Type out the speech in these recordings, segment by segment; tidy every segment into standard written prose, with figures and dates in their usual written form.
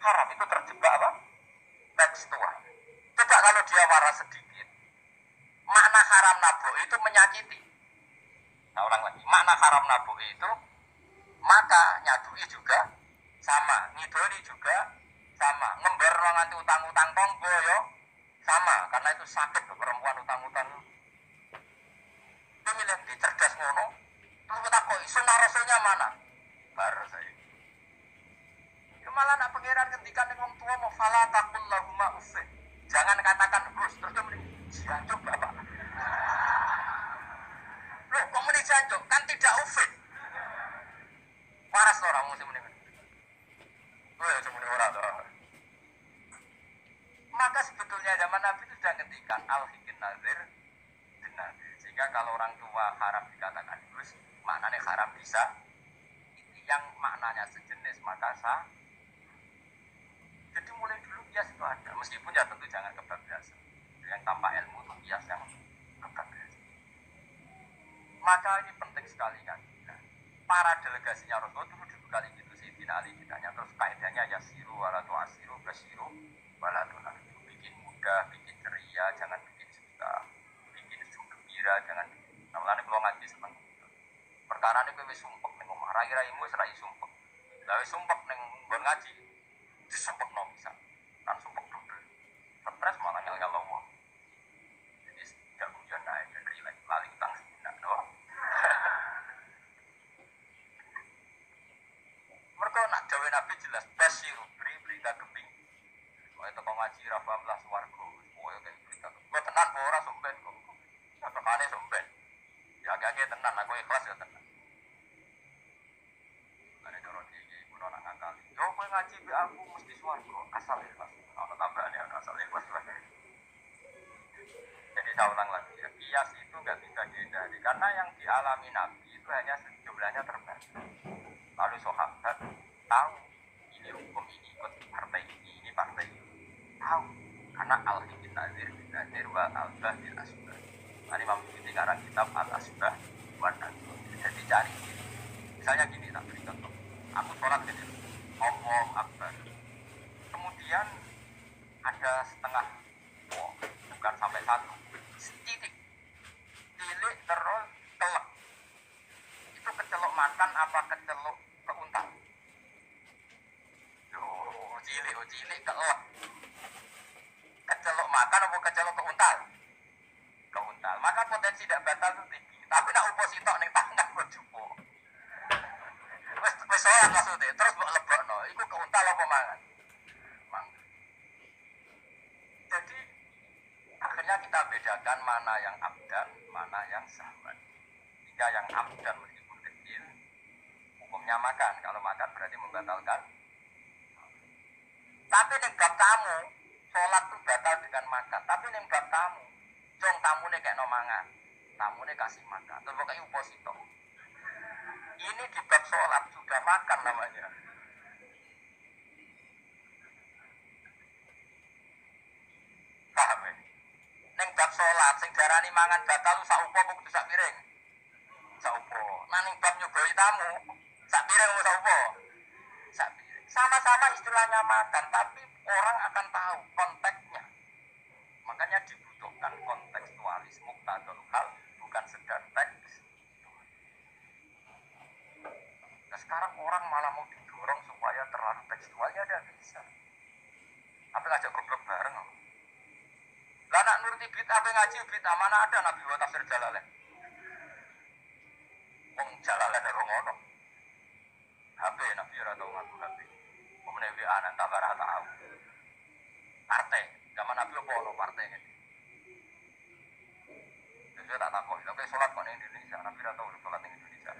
haram itu terjebak apa? Tekstual. Coba kalau dia waras sedikit, makna haram nabuk itu menyakiti. Nah, ulang lagi, makna haram nabuk itu maka nyadui juga sama, ngidoli juga sama, ngember nganti utang-utang tonggo yo sama, karena itu sakit tuh perempuan utang-utang. Itu milih di cerdas ngono, terus kita kok sunnah rasulnya mana? Baru saya. Itu malah nak pengiran ketika wong tua mau fala takul lahuma uffin. Jangan katakan terus dia mending jancuk bapak. Loh, kok mending jancuk? Kan tidak uffin. Waras orang musim ini. Oh ya semuanya orang tuh. Maka sebetulnya zaman Nabi itu sudah ngendikan al-hikin nazir benar. Sehingga kalau orang tua haram dikatakan terus, maknanya haram bisa. Yang maknanya sejenis maka sah. Jadi mulai dulu kias itu ada, meskipun ya tentu jangan kebablasan. Yang tanpa ilmu itu kias yang kebablasan. Maka ini penting sekali kan. Nah, para delegasinya Rasulullah dulu kali gitu sih, Ali ditanya terus kaidahnya ya siru walatu asiru basiru walatu nasiru. Bikin mudah, bikin ceria, jangan bikin susah. Bikin gembira, jangan bikin. Nah, mulanya kalau ngaji seneng. Perkara ini kowe wis sumpek ning omah, rai-raimu wis rai sumpek. Lah wis sumpek ning nggon ngaji, disumpekno bisa. Kan sumpek double. Stres malah ngel Allah. Jadi gak guyon naik dan rileks lali utang sebenarnya doang. Mereka nak dawe Nabi jelas basiru beri berita gembing. Soale teko ngaji ra paham lah swarga. Koyo kayak berita. Kok tenan kok ora somben kok. Tekane somben. Ya agak-agak tenan aku ikhlas ya tenan. Ane cara iki kudu nak ngakali. Yo kowe ngaji be aku mesti swarga asal ikhlas. Ana tambahane ana asal ikhlas. Jadi saya ulang lagi ya, kias itu nggak bisa dihindari karena yang dialami Nabi itu hanya jumlahnya terbatas. Lalu sahabat tahu ini hukum ini ikut partai ini partai ini tahu karena al-hikin nazir bin nazir wa al-bah bin asbah. Ini Imam Suyuti ngarang kitab al-asbah wa nazir. Jadi cari misalnya gini, tak beri contoh. Aku sholat gini, Allahu Akbar. Kemudian ada setengah, bukan sampai satu, titik, tilik terus telek. Itu kecelok makan apa kecelok keuntal? Cilik kelek. Kecelok makan apa kecelok keuntal? Keuntal. Maka potensi tidak batal itu tinggi. Tapi nak upo sitok ning tangan kok jupo. Wis sholat maksudnya, terus mbok lebokno, iku keuntal apa mangan? Mangan. Jadi akhirnya kita bedakan mana yang abdan, mana yang sahwan. Jika yang abdan meskipun kecil, hukumnya makan. Kalau makan berarti membatalkan. Tapi ning bab tamu, sholat itu batal dengan makan. Tapi ning bab tamu, jong tamune kayak no mangan, tamune kasih makan. Terus kayak uposito. Ini di bab sholat sudah makan namanya. Paham ya? Ning bab sholat, sing darani mangan batal sak upo apa kudu sak piring? Sak upo. Nah ning bab nyugoi tamu, sak piring apa sak upo? Sak piring. Sama-sama istilahnya makan, tapi orang akan tahu konteksnya. Makanya dibutuhkan kontekstualis muqtadul hal, bukan sekedar teks. Nah sekarang orang malah mau didorong supaya terlalu tekstualnya ada bisa. Apa ngajak goblok bareng? Lah nak nuruti bid'ah apa ngaji bid'ah mana ada Nabi wa tafsir Jalalain. Wong Jalalain ora ngono. HP Nabi ora tau ngaku HP. Omene WA nang tak ora tahu. Partai, zaman Nabi apa ono partai ngene. Saya tak takut, tapi sholat kok di Indonesia, Nabi ora tau sholat di Indonesia.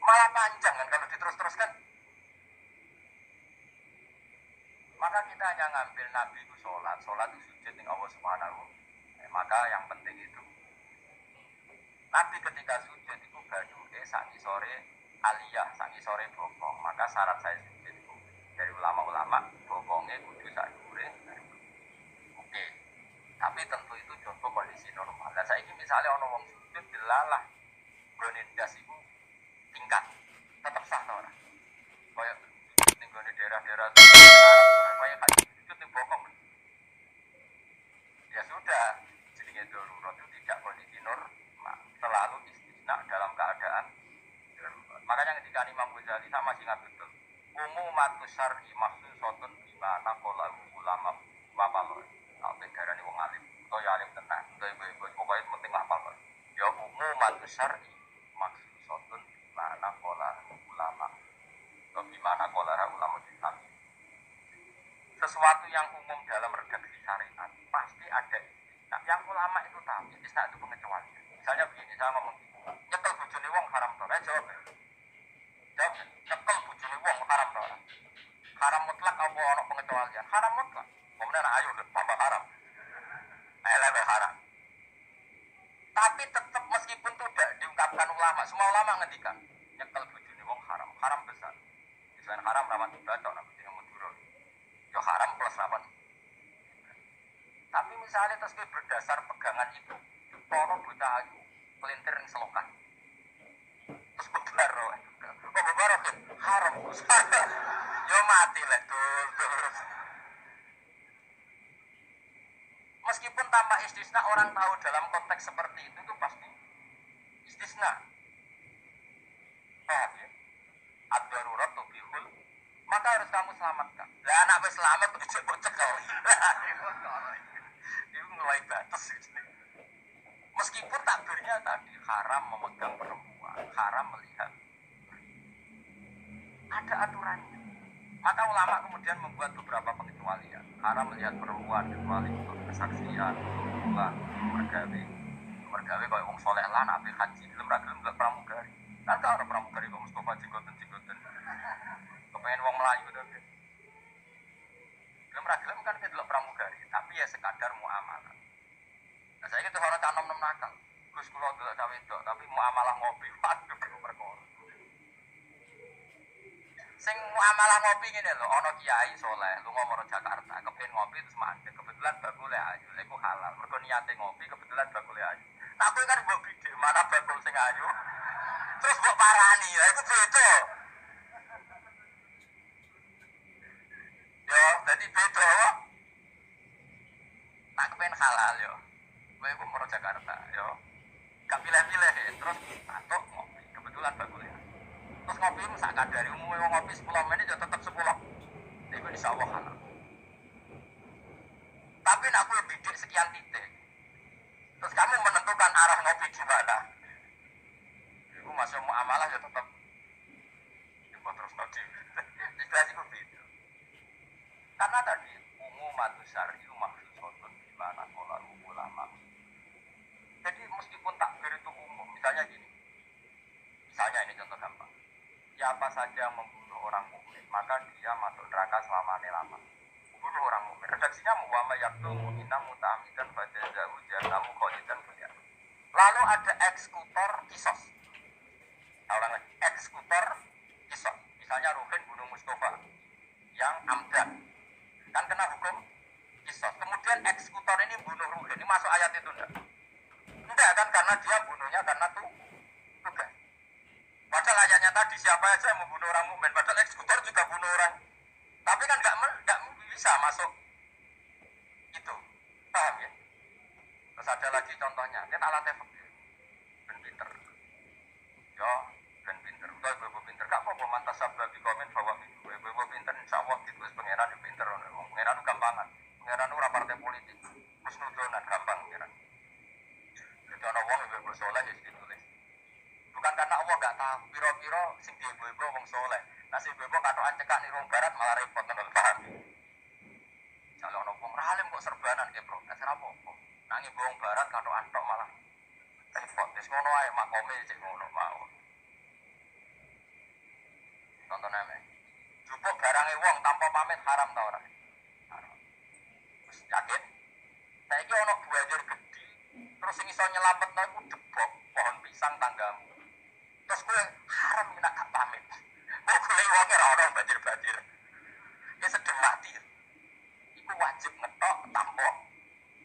Malah panjang kan kalau diterus-teruskan. Maka kita hanya ngambil Nabi itu sholat itu sujud ning Allah Subhanahu. Maka yang penting itu Nabi ketika sujud itu baduke sangi sore aliyah, sangi sore bokong. Maka syarat saya sujud itu dari ulama-ulama bokongnya kudu sak dhuwure. Oke. Tapi tentu itu contoh kondisi normal. Lah saiki misalnya ana wong sujud delalah gone ndas iku tingkat. sama sih nggak betul. Umumatus syar'i makhsusatun bima naqala ulama wa balagh. Apa darane wong alim. Atau ya alim tenan, atau ibu-ibu pokoknya penting hafal kok. Ya umumatus syar'i makhsusatun bima naqala ulama. Atau bima naqala ulama Islam. Sesuatu yang umum dalam redaksi syariat pasti ada istisna. Yang ulama itu tahu istisna itu pengecualian. Misalnya begini, saya ngomong nyekel bojone wong haram to. Jawab. Jawab. Nyekel bojone wong haram to. Haram mutlak apa ono pengecualian? Haram mutlak. Kemudian ayo tambah haram. Lebih haram. Tapi tetap meskipun itu tidak diungkapkan ulama, semua ulama ngendikan nyekel bojone wong haram, haram besar. Selain haram rawan dibaca nang bojone Madura. Ya haram plus rawan. Tapi misalnya terus berdasar pegangan itu, para bocah ayu pelintir yang selokan. Terus bebaro. Oh bebaro kan haram. Yo mati lah terus. Meskipun tanpa istisna orang tahu dalam konteks seperti itu pasti istisna. Paham ya? Ad-darurat tubihul, maka harus kamu selamatkan. Lah anak wis selamat kok dijebok cekel. Itu mulai batas gitu. Meskipun takbirnya tadi haram memegang perempuan, haram melihat. Ada aturannya. Maka ulama kemudian membuat beberapa pengecualian. Haram melihat perempuan kecuali untuk kesaksian, untuk hubungan, mergawe. Mergawe kalau wong soleh lan ape haji gelem ra gelem gak pramugari. Kan karo pramugari kok Mustafa jenggoten-jenggoten. Kepengen wong Melayu to. Gelem ra gelem kan kedelok pramugari, tapi ya sekadar muamalah. Nah, saya gitu orang canom-nom nakal. Gus kula delok cawe wedok, tapi muamalah ngopi. Waduh perkara. Sing muamalah ngopi ngene lho, ana kiai saleh lunga marang Jakarta, kepengin ngopi terus mandek, kebetulan bakule ayu, lha iku halal. Mergo niate ngopi kebetulan bakule ayu. Nah, kowe kan mbok bidhe mana bakul sing ayu. Terus mbok parani, lha iku beda. Yo, dadi beda. Tak kepengin halal yo. Kowe kok marang Jakarta, yo. Gak pilih-pilih terus tatok ngopi, kebetulan bakule ayu. Terus ngopi sak kadari umumnya ngopi 10 menit ya tetap 10. Itu insyaallah halal. Tapi nak kowe bidik sekian titik. Terus kamu menentukan arah ngopi di mana. Iku masuk muamalah ya tetap iku terus ngopi. Ikhlas iku beda. Karena tadi umumatus syar'i makhsusatun bimana qala ulama. Jadi meskipun takbir itu umum, misalnya gini. Misalnya ini contoh gampang. Siapa saja yang membunuh orang mukmin, maka dia masuk neraka selama-lamanya. Membunuh orang mukmin. Redaksinya muwama yaktul mu'minam muta'amidan fajazahu jahannamu khalidan fiha. Lalu ada eksekutor kisos. Nah, orang lagi eksekutor kisos. Misalnya Ruhin bunuh Mustafa yang amdan. Kan kena hukum kisos. Kemudian eksekutor ini bunuh Ruhin. Ini masuk ayat itu enggak? Enggak kan, karena dia bunuhnya karena tugas. Padahal ayatnya tadi siapa aja yang membunuh orang mukmin, padahal eksekutor juga bunuh orang. Tapi kan nggak bisa masuk itu. Paham ya? Terus ada lagi contohnya, kita latih fikih. Ben pinter. Yo, ben pinter. Udah ibu pinter. Gak apa-apa mantas sabda di komen bahwa ibu pinter insyaallah ditulis pangeran yo pinter. Pangeran gampangan. Pangeran ora partai politik. Husnudzon gampang pangeran. Jadi ana wong ibu saleh ya ditulis. Bukan karena Allah gak tahu, piro-piro sing di ibu-ibu wong soleh. Nah si ibu-ibu katokan cekak nih wong barat malah repot menurut paham. Kalau ono wong ralim kok serbanan ke bro, dasar apa-apa. Nangi wong barat katokan tok malah repot. Wis ngono ae makome cek ngono mau. Contoh neme. Jupuk barange wong tanpa pamit haram ta ora? Haram. Wis yakin? Saiki ono banjir gedhi, terus sing iso nyelametno iku jebok pohon pisang tanggamu. Terus gue haram nak gak pamit. Gue boleh wongnya orang banjir-banjir. Ya sedang mati. Iku wajib ngetok tanpa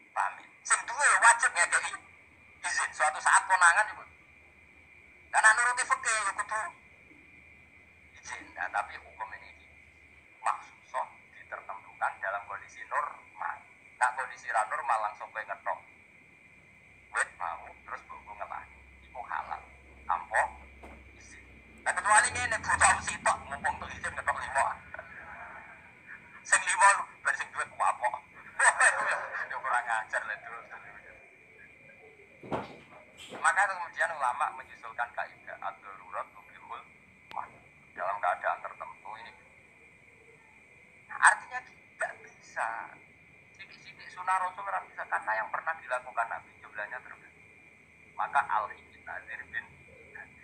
pamit. Sing duwe wajib ngekei izin. Suatu saat konangan itu. Karena nuruti fikih ya kudu izin. Nah, tapi hukum ini maksusoh ditertentukan dalam kondisi normal. Nah kondisi normal langsung gue ngetok. Wet mau terus bumbu ngelah. Iku halal. Tanpa. Nah kecuali ini butuh sitok Maka kemudian ulama menyusulkan kaidah ad-darurat tubihul dalam keadaan tertentu ini. Artinya tidak bisa. Sidik-sidik sunnah Rasul bisa kata yang pernah dilakukan Nabi jumlahnya terbatas. Maka al-Ibn Nazir bin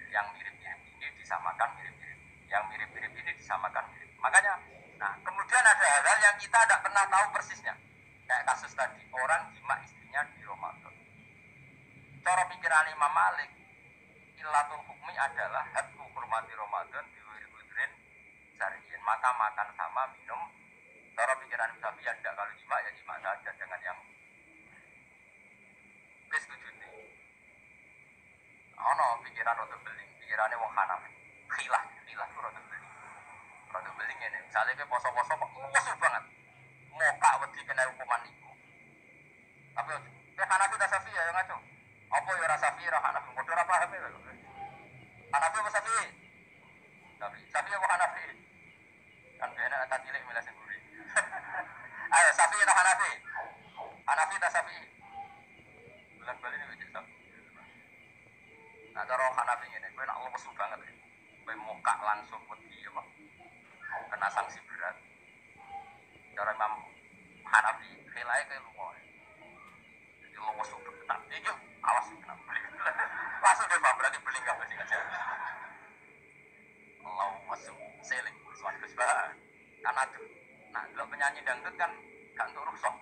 yang mirip-mirip ini disamakan mirip-mirip, yang mirip-mirip ini disamakan mirip. Makanya, nah kemudian ada hal-hal yang kita tidak pernah tahu persisnya. Kayak kasus tadi, orang jima istrinya di Ramadan. Cara pikiran Imam Malik, illatul hukmi adalah hatu hurmati Ramadan diwiri-wirin syari'in. Maka makan sama minum. Cara pikiran Syafi'i tidak, kalau jima ya jima saja dengan yang wis setuju. Ono pikiran rada beling, pikirane wong Hanafi. Khilah itu rada beling. Rada beling ngene, misale kowe poso-poso kok musuh banget. Mokak wedi kena hukuman iku. Tapi Hanafi ta Syafi'i ya ngaco. Apa ya rasa Syafi'i ra Hanafi padha ora paham ya. Hanafi apa Syafi'i? Syafi'i apa Hanafi? Kan bener tak cilik milih sing mburi. Ayo Syafi'i ta Hanafi? Hanafi ta Syafi'i? Bulan bali iki wis Syafi'i. Nah, cara Hanafi ini, gue nak lemes banget ya. Gue muka langsung wedi apa? Kena sanksi berat. Cara Imam Hanafi, khilai kayak lumah. Jadi lemes banget. Nah, ini awas kena beli. Langsung dia berarti beli nggak sih aja. Lemes seling, suatu sebab. Karena tuh, nah kalau penyanyi dangdut kan gak untuk rukshoh.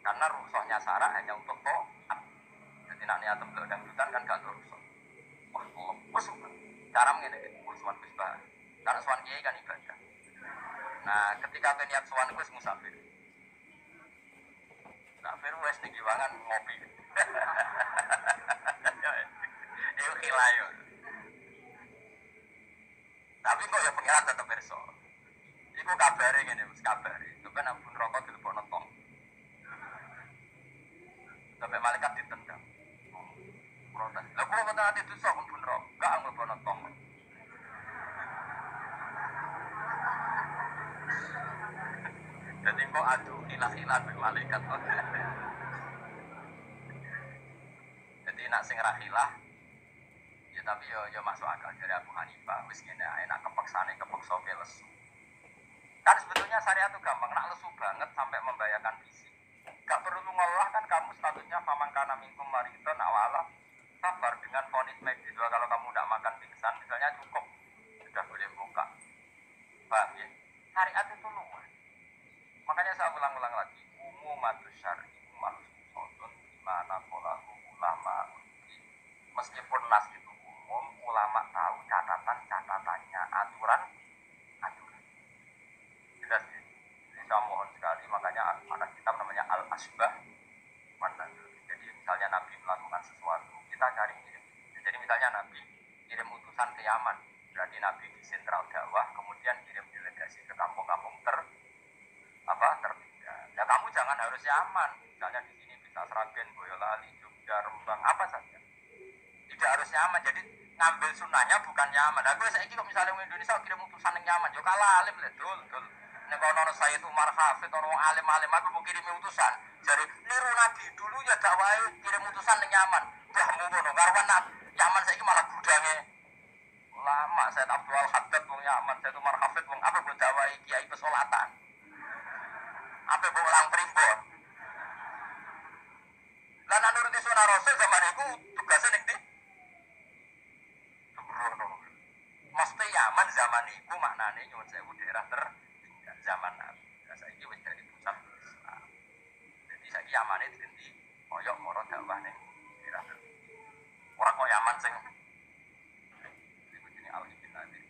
Karena rukshohnya syarak hanya untuk to'at. Jadi nak niat untuk dangdutan kan gak untuk rukshoh. Wah, lemes banget. Cara mengenai suan kusbah. Karena suan kiai kan ibadah. Nah, ketika niat suan kus musafir. Musafir wes ning giwangan ngopi. Itu khilayo. Tapi kok ya pengiran tetap berso. Iku kabare ngene, wis kabare. Itu kan ampun rokok dilebokno tong. Sampai malaikat ditendang. Protes. Lah kok boten ati dosa pun rok, gak nglebokno tong. Jadi kok adu hilah-hilah be malaikat. Jadi nak sing ra hilah ya tapi yo masuk akal dari Abu Hanifah wis ngene ae nak kepeksane kepeksa ke lesu. Kan sebetulnya syariat itu gampang, nak lesu banget sampai membahayakan fisik. Gak perlu ngolah kan kamu statusnya faman kana minkum maridun awala sabar dengan vonis medis. Kalau kamu tidak makan pingsan misalnya cukup sudah boleh buka. Paham ya? Syariat itu luas. Makanya saya ulang-ulang lagi, umumatus syar'i mahsusotun dimana polahu ulama. Meskipun nas itu umum, ulama tahu catatan-catatannya, aturan. Jelas ya? Jadi saya mohon sekali, makanya ada kitab namanya Al-Asbah. Jadi misalnya Nabi melakukan sesuatu, kita cari kirim. Jadi misalnya Nabi kirim utusan ke Yaman, berarti Nabi di sentral dakwah, kemudian kirim delegasi ke kampung-kampung tertinggal. Ya kamu jangan harus Yaman, misalnya di sini bisa Sragen, Boyolali, Jogja, Rembang, apa saja. Tidak harus Yaman, jadi ngambil sunnahnya bukan Yaman. Nah gue saiki kok misalnya orang Indonesia kirim utusan ke Yaman, yo kalah alim lah, dul. Nek ono Sayyid Umar Hafid ono alim-alim aku mau kirim utusan. Jadi niru Nabi dulu ya dakwahe kirim utusan ning Yaman. Mbahmu ngono karwan Yaman saiki malah gudange lama. Sayyid Abdul Haddad wong Yaman, Sayyid Umar Hafid wong apa mbok dakwahi kiai pesolatan. Apa mbok ulang primbon. Lah nek nuruti sunah Rasul zaman iku tugasnya ning ndi? Sembrono. Mesti Yaman zaman iku maknane nyuwun sewu daerah zaman Nabi. Nah, saiki wis dadi pusat Islam. Jadi saiki Yamane diganti koyo moro dakwah ning daerah. Ora koyo Yaman sing iku jenenge Al-Ibn Nabi.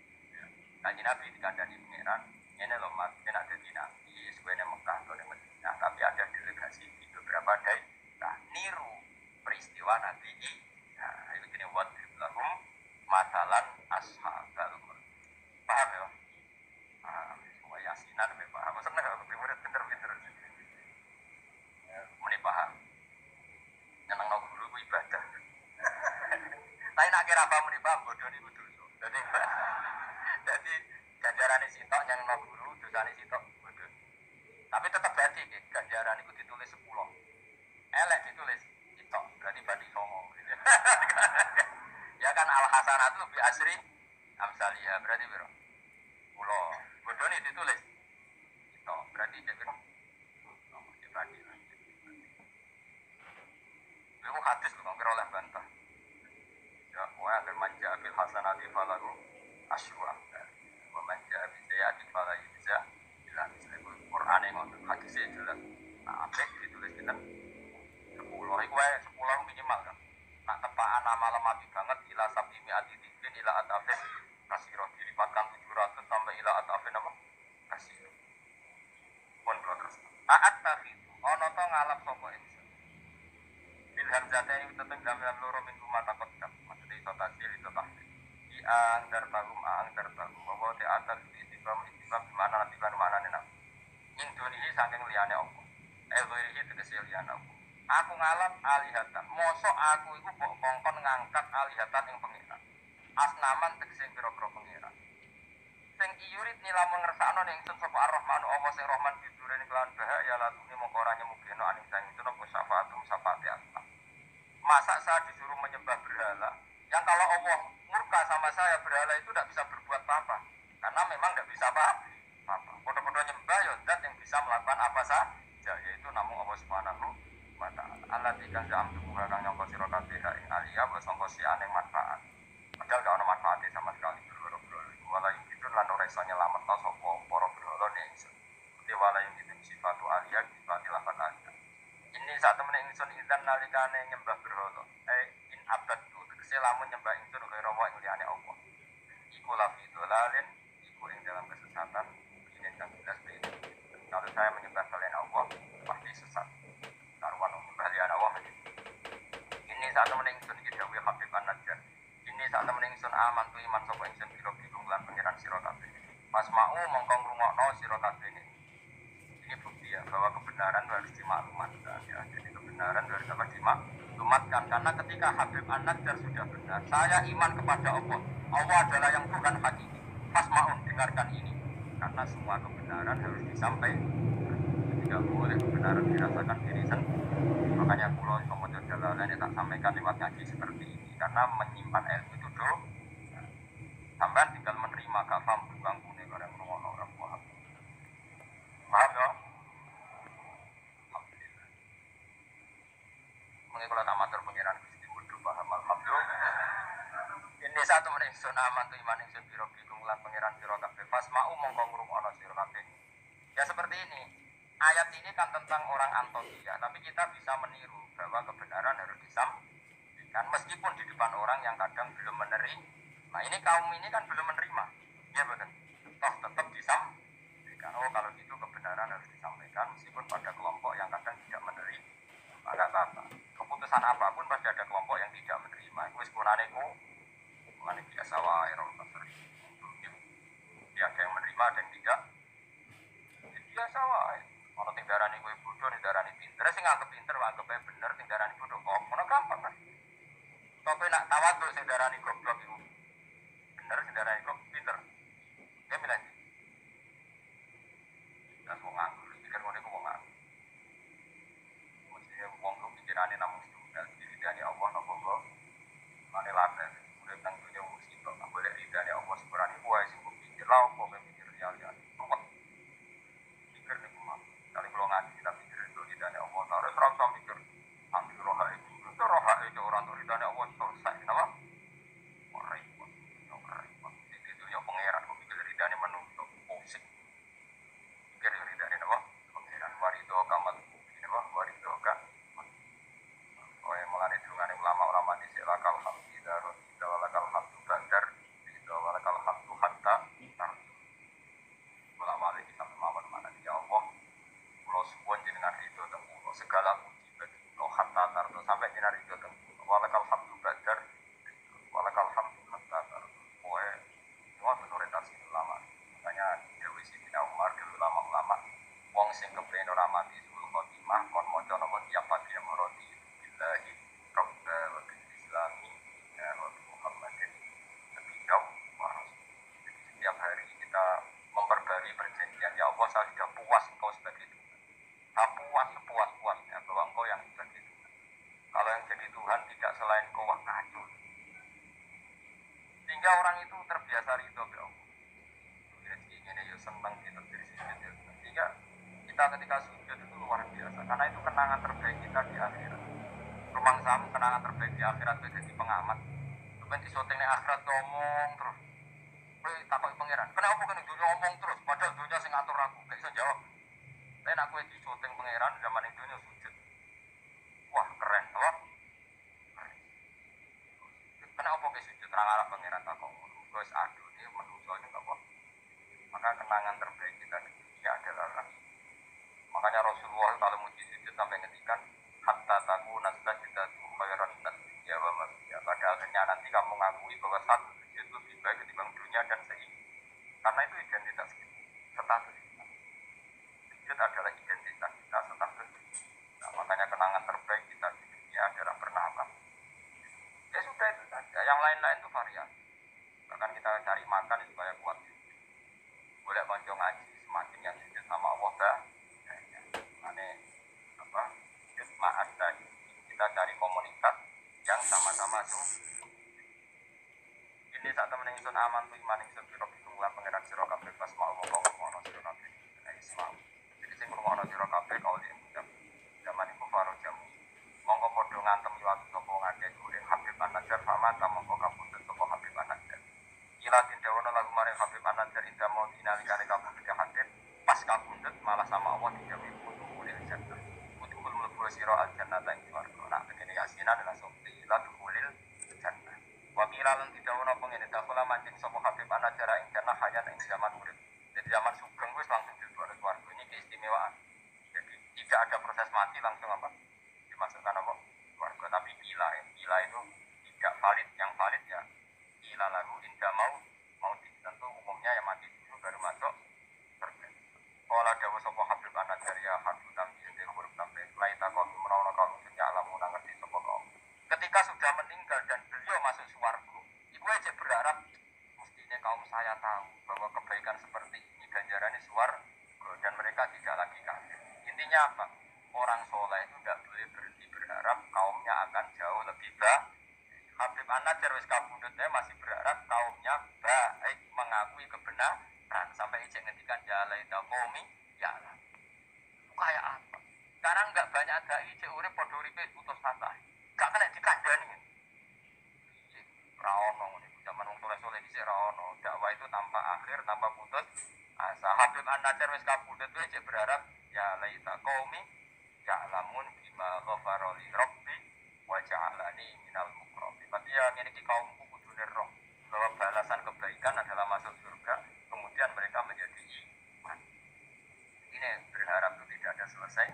Kanjeng Nabi dikandani pangeran, ngene lho Mas, kena dadi nabi, suwene Mekah atau ning Madinah, tapi ada delegasi di beberapa daerah niru peristiwa Nabi iki. Nah, itu jenenge wadrib lahum masalan ashabal qur'an. Paham ya? Yasinan me paham. Seneng aku murid pinter-pinter. Muni paham. Nyenengno guru ku ibadah. Tapi nek kira paham muni paham bodho niku dosa. Dadi ganjarane sitok nyenengno guru, dosane sitok bodho. Tapi tetep berarti ganjaran iku ditulis 10. Elek ditulis sitok, berarti badi songo. Ya kan al hasanatu bi asri amsalia berarti biro. Pulau bodoh ini ditulis. Itu berarti jadi biro. Berarti. Itu hadis tuh kira oleh bantah. Ya, wa akhir manja bil hasanati falahu asywa. Wa manja bi sayyiati falahu yujza ila misli Quran yang ngoten hadisnya jelas. Nah, apik ditulis kita 10. Iku wae 10 minimal kan. Nak tepaan malam mati banget ila sabimi adidin ila atafin kasiro dilipatkan 700 sampai ila atafin apa? Kasiro. Pun terus. Aat takhid ono to ngalap sapa ingsun. Bil hamzataini tetep gambar loro min rumah takut kan. Maksudnya iso tasdil iso tahdir. Ang dartahum wa te atas itibam gimana nanti kan mana nih nak. Indonihi saking liyane apa. Lirihi tegese liyane apa. Aku ngalap alihatan. Mosok aku iku mbok kongkon ngangkat alihatan ing pengiran. Asnaman tegese pira-pira pengiran. Sing iyurit nilamun ngersakno ning ingsun sapa Ar-Rahman Allah sing Rahman bidurene kelawan bahaya latune mongko ora nyemugeno aning sang itu napa syafaatum syafaate asma. Masa saya disuruh menyembah berhala yang kalau Allah murka sama saya berhala itu tidak bisa berbuat apa-apa karena memang tidak bisa apa-apa. Podo-podo nyembah ya zat yang bisa melakukan apa saja yaitu namung Allah Subhanahu wa ta'ala. Allati kang jamtu kang nyangka sira kabeh ing aliyah wa sangka siane manfaat. Padahal gak ono manfaatnya sama sekali berhala-berhala. Wala itu lan ora iso nyelametno sapa para berhala ning ingsun. Wala itu sifatu aliyah sifati lafal aliyah. Ini saat temen ingsun idzan nalikane nyembah berhala. In abadtu tegese lamun nyembah ingsun kaya wa ing liyane Allah. Iku lafi dolalin, iku ing dalam kesesatan. Ini kan jelas beda. Kalau saya menyembah selain Allah pasti sesat. Karuan menyembah liyane Allah mesti. Ini saat temen ingsun iki dawuh Habib An-Najjar. Ini saat temen ingsun aman tu iman sapa ingsun biro-biro lan pangeran sira kabeh. Pas mau mongko ngrungokno sira kabeh ini. Ini bukti ya bahwa kebenaran harus dimaklumatkan ya. Jadi kebenaran harus apa dimaklumatkan karena ketika Habib An-Najjar sudah benar, saya iman kepada Allah. Allah adalah yang Tuhan hakiki. Fasma'un dengarkan ini. Karena semua kebenaran harus disampaikan. Tidak boleh kebenaran dirasakan diri sendiri. Makanya pulau Somojo Jalalan tak sampaikan lewat ngaji seperti ini. Karena menyimpan ilmu itu dulu. Sampai tinggal menerima gak paham bukan kuning orang orang paham. Paham ya? Alhamdulillah. Mengikulah amatur pengiran Gusti Budu paham alhamdulillah. Ini satu menit sun aman tu iman ingsun biro bingung lan pengiran sira kabeh fasma'u mongko ngrungokno sira kabeh. Ya seperti ini. Ayat ini kan tentang orang Antosia, tapi kita bisa meniru bahwa kebenaran harus disampaikan meskipun di depan orang yang kadang belum menerima. Nah ini kaum ini kan belum menerima, ya betul. Toh tetap disampaikan. Oh kalau gitu kebenaran harus disampaikan meskipun pada kelompok yang kadang tidak menerima. Maka apa? Keputusan apapun pasti ada kelompok yang tidak menerima. Itu sebenarnya mana biasa wae orang sering. Ya ada yang menerima, ada yang tidak. Ya, biasa wae. Ono sing darani kowe bodoh, sing darani pinter, sing anggap pinter, anggap ae bener, sing darani bodoh kok. Ono gampang kan. Tapi nak tawadhu sing darani goblok iku. Bener sing darani kok pinter. Ya milih. Das wong nganggur, pikir ngene ku wong nganggur. Mesti wong ku pikirane namung tunggal, diridani Allah napa kok. Mane laten, urip nang dunya mesti kok boleh ridani Allah sepurane wae sing pikir lha opo mikir liya-liya. Pikir nek kali kalau ngaji kita pikir itu ridhanya Allah harus rasa mikir ambil roha itu orang tuh ridhanya Allah selesai kenapa? Repot itu yang pengeran kok mikir ridhanya menunggu pusing pikir ridhanya apa? Pengeran warido kamat ini apa? Warido kan oh yang mengenai dengan ulama-ulama di silakal hamdidah walakal hamdu bandar walakal hamdu hatta ulama kita melawan mana dia Allah pulau suwon jenengan itu tengku segala puji bagi pulau hatta tarto sampai jenengan itu tengku walakal hamdu badar walakal hamdu hatta tarto poe semua menorientasi ulama makanya Dewi Siti Umar ke ulama-ulama wong sing kepen ora mati sebelum khotimah kon maca napa tiap pagi maroti billahi rabbal islami tidak selain kau wah kacau. Sehingga orang itu terbiasa ridho be Allah. Rezeki ini ya senang gitu dari sujud ya. Sehingga kita ketika sujud itu luar biasa karena itu kenangan terbaik kita di akhirat. Rumangsamu kenangan terbaik di akhirat itu jadi pengamat. Kemudian di syuting akhirat ngomong terus. Kowe takoki pangeran, kenapa kene dunia ngomong terus padahal dunia sing ngatur aku, gak iso jawab. Tapi aku di syuting pangeran zaman ning dunia sujud. Wah, keren, apa? Kenapa ke sujud ra ngarep pangeran takok ngono? Wis aduh iki menungso iki kok. Maka kenangan terbaik kita di dunia adalah makanya Rasulullah kalau muji sujud sampai ngendikan hatta takuna sajidatu khairan min dunya wa ma fiha. Pada akhirnya nanti kamu ngakui bahwa satu sujud itu lebih baik ketimbang dunia dan seisi. Karena itu identitas kita, status kita. Sujud adalah identitas kita, status kita. Nah, makanya kenangan terbaik kita di dunia adalah bernafas. Ya sudah itu saja. Yang lain-lain itu variasi. Bahkan kita cari makan supaya kuat. Boleh konco ngaji semakin yang sujud sama Allah sujud ma'as tadi kita cari komunitas yang sama-sama ini saat temen ingsun aman tu iman ingsun sira pitunglah pangeran sira kabeh pas mau ngono sira kabeh Islam. Jadi sing ngono sira kabeh kauli mudam zaman iku faro jamu monggo padha ngantem liwat sapa ngakeh kuring Habib An-Najjar famata monggo kabundut sapa Habib An-Najjar ila tindawono lagu maring Habib An-Najjar indah mau dinalikane kabundut Habib pas kabundut malah sama Allah dijamin udhulil jannah udhul mlebu sira al-jannah ing swarga nak begini yasinan langsung ila duhulil jannah wa qila lan didawono pengene dakhala mancing sapa Habib An-Najjar ing jannah hayan ing zaman urip jadi zaman sugeng wis langsung dilebokno swarga ini keistimewaan jadi tidak ada proses mati langsung apa dimasukkan apa swarga tapi qila itu tidak valid yang valid ya qila lagu indah mau tentu umumnya yang mati dulu baru masuk surga. Kala dawuh sapa Habib An-Najjar ya hadu tambi sing huruf sampai laita kaum menawa kaum sing alamu ngerti sapa kaum. Ketika sudah meninggal dan beliau masuk swarga, iku aja berharap mestinya kaum saya tahu bahwa kebaikan seperti ini ganjarannya swarga dan mereka tidak lagi kafir. Intinya apa? Orang soleh itu tidak boleh berhenti berharap kaumnya akan jauh lebih baik. Habib An-Najjar wis kabudutnya masih berharap kaumnya baik mengakui kebenaran sampai ijek ngendikan ya laita qaumi ya lah. Kayak apa? Sekarang enggak banyak dai ijek urip padha uripe putus asa. Enggak kena dikandani. Ra ono ngene zaman wong soleh-soleh dhisik ra ono. Dakwah itu tanpa akhir, tanpa putus asa. Habib An-Najjar wis kabudut ijek berharap ya laita qaumi ya lamun bima ghafara li rabbi wa ja'alani minal muqrabin. Berarti ya ngene iki kaumku kudune roh bahwa balasan kebaikan adalah masuk surga, kemudian mereka menjadi iman. Ini berharap itu tidak ada selesai.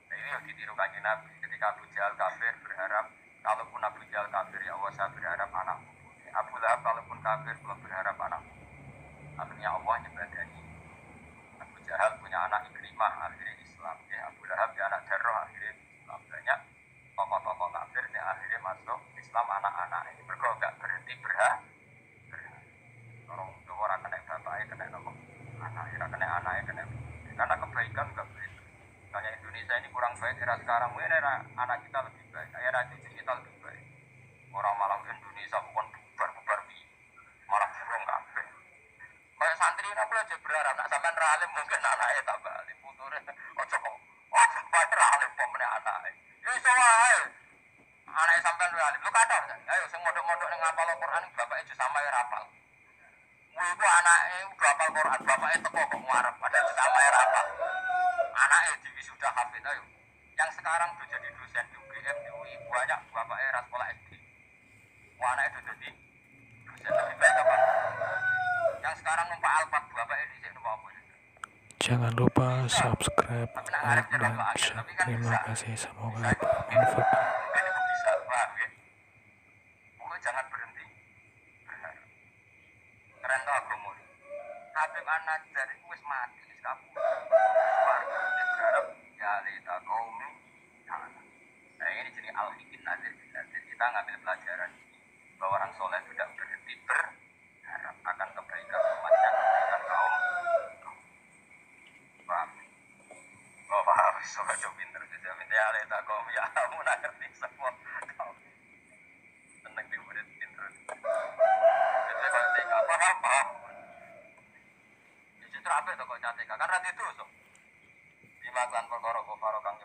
Nah, ini yang ditiru Kanjeng Nabi ketika Abu Jahal kafir berharap kalaupun Abu Jahal kafir ya Allah saya berharap anakmu. Abu Lahab kalaupun kafir belum berharap anakmu. Akhirnya Allah nyebadani. Abu Jahal punya anak Ikrimah akhirnya Islam. Abu Lahab ya anak Jarrah akhirnya Islam. Banyak tokoh-tokoh kafir yang akhirnya masuk Islam anak-anak ini mereka enggak berhenti berharap orang tua orang kena bapaknya kena nopo anaknya kena karena kebaikan enggak boleh misalnya Indonesia ini kurang baik era sekarang mungkin era anak kita lebih baik era cucu kita lebih baik orang malah Indonesia bukan bubar malah burung kabeh kayak santri ini aku aja berharap nak sampai ralim mungkin anaknya tak balik puturnya ojo bayar ralim pemenang anaknya ya iso wae anaknya sampean ralim lu kadang ayo sing modok-modok ning ngapal Al-Qur'an bapaknya aja sampai rapal iku anaknya udah hafal Quran bapaknya teko kok ngarep padahal sampai rapal anaknya diwisuda hafid ayo yang sekarang udah jadi dosen di UGM di UI banyak bapaknya ras sekolah SD anaknya udah jadi dosen lebih baik apa yang sekarang numpak Alphard bapaknya di sini numpak apa jangan lupa subscribe, like, dan share. Terima kasih, semoga bermanfaat. mungkin itu bisa paham ya pokoknya jangan berhenti keren tuh agama Habib An-Najjar itu wis mati wis kabur swarga dia berharap ya lita qaumi nah ini jadi al-hikin nazir kita ngambil pelajaran bahwa orang soleh tidak berhenti berharap akan kebaikan umatnya kebaikan kaum paham oh paham soalnya pinter juga ya misalnya tak kau ya kamu nak ngerti semua kau seneng di murid pinter. Jadi kalau TK apa? Justru apa itu kok TK? Karena itu so. Lima klan perkara kok karo kang